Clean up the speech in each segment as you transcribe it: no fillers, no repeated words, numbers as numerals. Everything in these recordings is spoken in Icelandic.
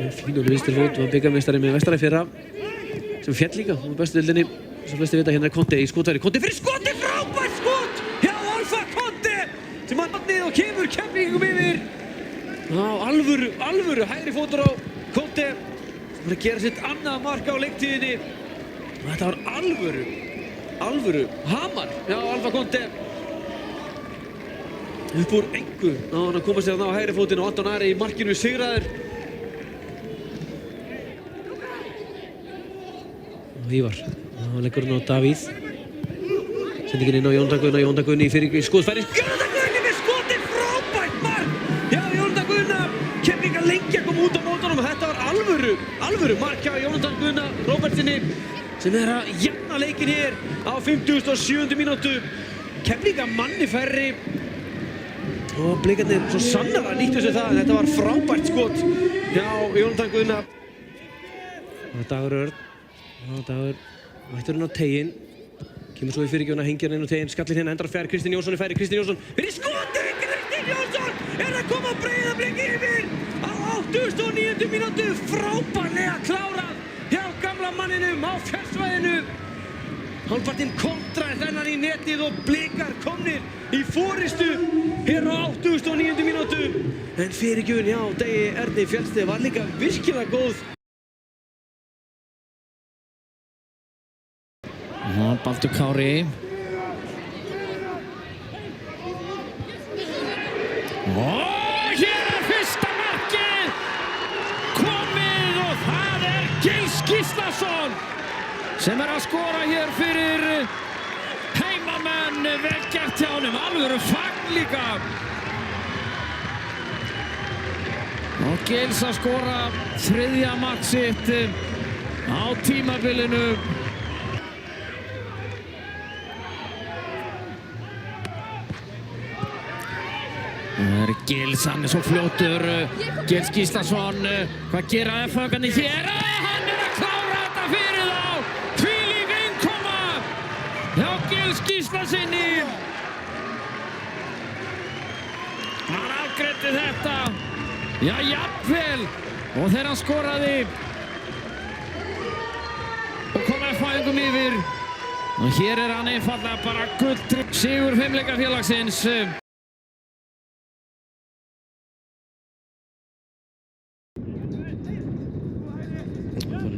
Fínur vinstri fót og bikarmeistari með Vestara í fyrra sem féll líka á bestu deildinni. Sem flestir vita hérna er Conte í skotfæri. Conte fyrir skoti, frábært skot hjá Alpha Conte sem hann nafnið og kemur Keflvíkingum yfir. Já, alvöru hægri fótur á Conte sem var að gera sitt annað mark á leiktíðinni. Og þetta var alvöru hamar hjá Alpha Conte. Upp úr engu náði hann að koma sér á hægri fótinn og Anton Ari í markinu sigraður. Og Ívar, hann leggur hann á Davíð. Sendingin inn á Jónatan Gunni í fyrir skotfæri. Jónatan Gunni með skotið, frábært mark hjá Jónatan Gunna. Keflvíkingar lengi að koma út á mótunum. Þetta var alvöru mark hjá Jónatan Gunna Róbertsinni sem er að jafna leikinn hér á 57. mínútu. Keflvíkingar manni færri og blikarnir svo sannarlega nýttu sér það en þetta var frábært skot hjá Jónatan Gunna. Dagur Örn. Dagur mættur inn á teiginn. Kemur svo í fyrirgjöfuna, hengir hann inn á teiginn, skallir hérna, endar fjær Kristinn Jónsson í færi. Kristinn Jónsson fyrir skotið! Kristinn Jónsson er að koma Breiðablik yfir á 89. mínútu. Frábærlega klárað hjá gamla manninum á fjársvæðinu. Hálfpartinn kontraði þennan í netið og Blikar komnir í forystu hér á 89. mínútu. En fyrirgjöfun hjá Degi Erni Fjellsteð var líka virkilega góð. Baldur Kári. Og hér er fyrsta markið komið og það er Gils Gíslason sem er að skora hér fyrir heimamenn. Vel gert hjá honum, alvöru fagn líka. Og Gils að skora þriðja mark sitt á tímabilinu. Það er Gils, hann er svo fljótur. Gils Gíslason, hvað gera FH-garnir hér? Hann er að klára þetta fyrir þá! Hvílík innkoma hjá Gils Gíslasyni. Hann afgreiddi þetta. Já, jafnvel. Og þegar hann skoraði og kom FH-ingum yfir. Og hér er hann einfaldlega bara gulltryggður sigur fimleikafélagsins.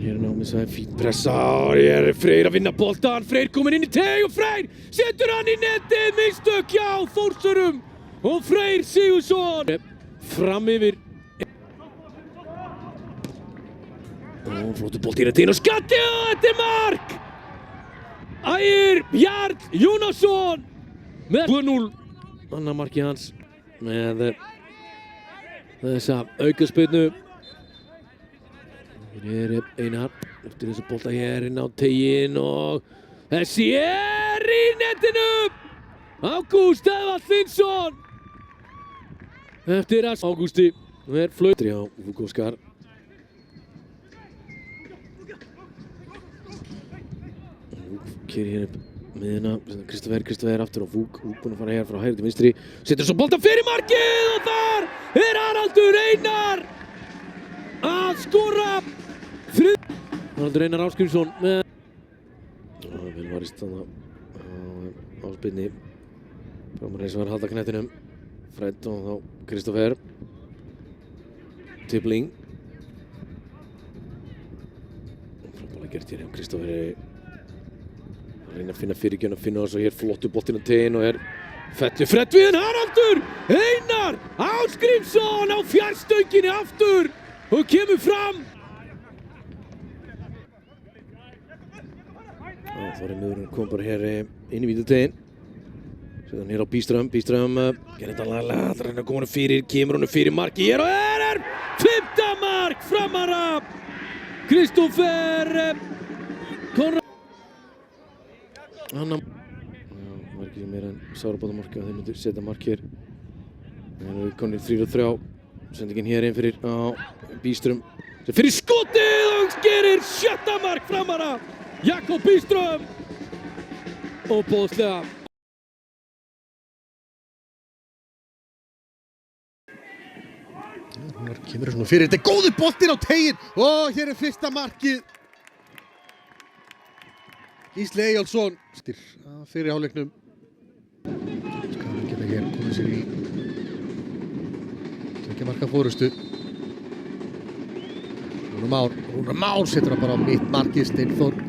Hér er námið svo fín pressa og hér er Freyr að vinna boltan. Freyr kominn inn í teig og Freyr setur hann í netið. Mistök hjá Þórsurum og Freyr Sigurðsson fram yfir. Og flottur bolt í netið og skatti og þetta er mark! Ægir Jarl Jónasson með 2-0. Annar markið hans með þessa aukaspyrnu. Hér er Einar eftir þessa bolta hér inn á teiginn og þessi er í netinu! Ágúst Eðvaldinsson eftir að Ágústi er flaut á Vuk Óskar. Vuk keyrir hér upp miðjuna, Kristoffer aftur á Vuk búinn að fara hér frá hægri til vinstri, setur svo bolta fyrir markið og þar er Haraldur Einar að skora. Haraldur Einar Ásgrímsson með vel varist þannig á spynni. Framar var að halda knettinum. Fred og þá Kristoffer. Tippling. Frábælega gert hér hjá Kristoffer. Að reyna að finna fyrirgjöfn að finna þessu hér flottu boltinn á teginn og er fellu Fred við Haraldur Einar Ásgrímsson á fjarstönginni aftur og kemur fram. Þorri Miðurinn kom bara hér inn í vítateginn. Setur hann hér á Bíström gerir þetta laglega, ætlar hann að koma hann fyrir, kemur hann fyrir marki hér og er 5. mark Framara. Kristoffer Konrad. Hann var ekki meira en sárabótamarki að þeir myndu setja mark hér. Það er konir 3-3. Sendingin hér inn fyrir á Bíström sem fyrir skotið og gerir 7. mark Framara. Jakob Bíström og boðslega. Rúnar kemur svona fyrir, þetta er góður boltinn á teiginn og hér er fyrsta markið. Gísli Eyjólfsson fyrir hálfleiknum. Skal hann geta hér komið sér í tveggja marka fórustu. Rúnar Már setur hann bara á mitt markið. Steinþór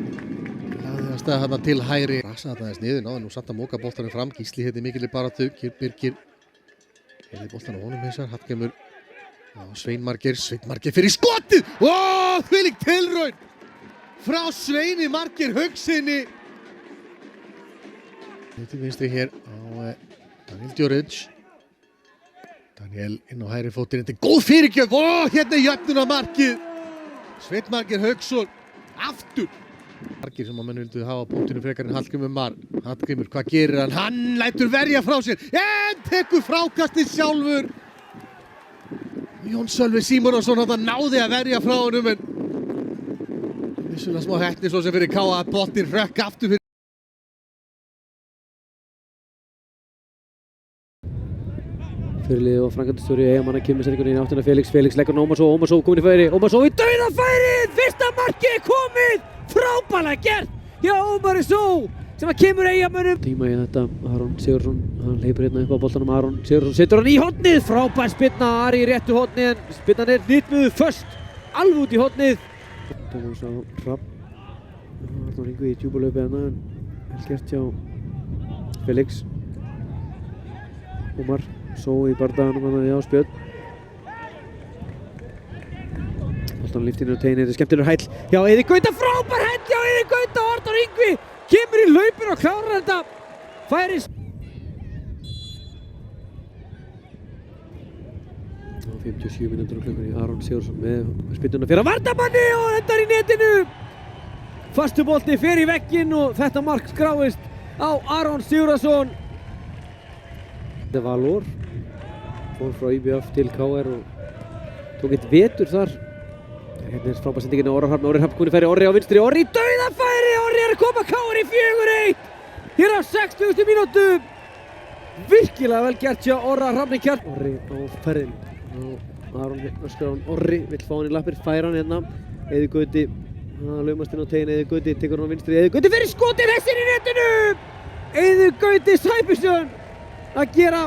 lagði að staða hann til hægri. Rasaði hann aðeins niður, náði nú samt að móka boltanum fram. Gísli heiti mikilvæg baráttu. Birgir heiði boltan á honum hessar. Hallgrímur á Svein Margeir fyrir skotið. Þvílík tilraun frá Sveini Margeir Haugsinni. Til vinstri hér á Daniel Djuric. Daniel inn á hægri fótinn. Þetta er góð fyrirgjöf. Hérna er jöfnunarmarkið. Sveinn Margeir Haugsson aftur. Margir sem að menn vildu hafa punktinu frekar en Hallgrímur Mar. Hallgrímur, hvað gerir hann? Hann lætur verja frá sér en tekur frákastið sjálfur. Jón Sölvi Símonarson hann náði að verja frá honum en vissulega smá heppni svo sem fyrir KA að boltinn hrökk aftur fyrir. Fyrirliði og framkvæmdastjóri Eyjamanna kemur sendingunni í áttina Felix leggur Ómarsson komin í færi, Ómarsson í dauðafærið, fyrsta markið komið, frábærlega gert hjá Ómari Só sem að kemur Eyjamönnum. Tíma í þetta, Aron Sigurðsson, hann leipur hérna upp á boltanum, Aron Sigurðsson setur hann í hornið, frábær spyrna, Ari í réttu hornið en spyrnan er nýttmuð först, alveg út í hornið. Tómas á Hrafn, Arnór Ingvi í djúpulaupi hérna en vel gert hjá Felix. Ómar Só í bardaganum hann á spjöld. Boltan lyft inn á teginni, þetta er skemmtilegur hæll hjá Eiði Gauta, frábær hæll hjá Eiði Gauta og Arnór Ingvi kemur í hlaupin og klárar þetta færis. Á 57 mínútur á klukkunni, Aron Sigurðsson með spyrnuna fyrir að varnarmanni og þetta er í netinu. Fastu bolti fer í vegginn og þetta mark skráist á Aron Sigurðsson. Þetta er Valur, fór frá IBF til KR og tók eitt vetur þar. Hérna er frábær sendingin á Orra Hrafn, Orri Hrafn komin í færi, Orri á vinstri, Orri í dauðafæri, Orri er að koma KR í 4-1 hér á 60. mínútu. Virkilega vel gert hjá Orra Hrafni Kjart. Orri á ferðin og Aron öskar á hann, Orri vill fá hann í lappir, færa hann hérna. Eiði Gauti, laumast inn á tegin, Eiði Gauti tekur hann á vinstri, Eiði Gauti fyrir skotið, hessinn í netinu. Eiði Gauti Sæbjörnsson að gera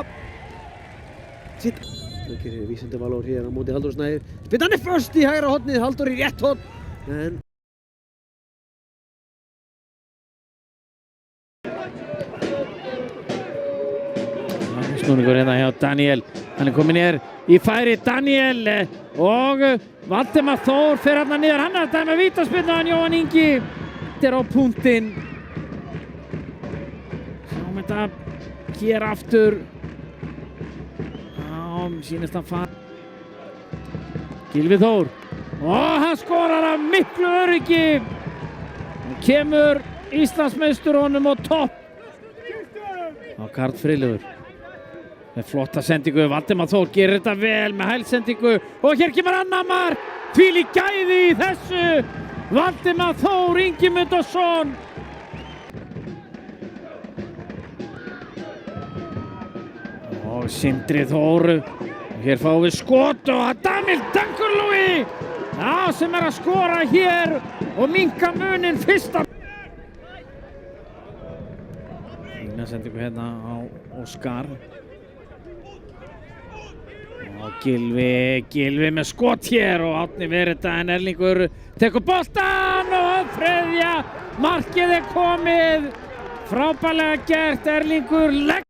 sitt. Það gerir Vísindi Valur hér á móti Halldór Snær. Spyrnan er först í hægra hornið, Halldór í rétt horn. En snúningur hérna hjá Daniel. Hann er komin hér í færi, Daniel og Valdimar Þór fer hérna niður. Hann er að dæma vítaspyrnu en Jóhann Ingi þetta er á punktinn. Sjáum þetta hér aftur. Sýnist hann fara. Gylfi Þór og hann skorar af miklu öryggi. Hann kemur Íslandsmeistur honum á topp. Og Karl Freyleifur með flotta sendingu. Valdimar Þór gerir þetta vel með hælsendingu og hér kemur annar mark. Þvílík gæði í þessu. Valdimar Þór Ingimundarson. Og Sindri Þór. Hér fáum við skot og Daniel Dankurlói sem er að skora hér og minnka munin fyrsta. Fína sendingu hérna á Óskar. Og Gylfi með skot hér og Árni Verita en Erlingur tekur boltan og þriðja markið er komið. Frábærlega gert, Erlingur leggur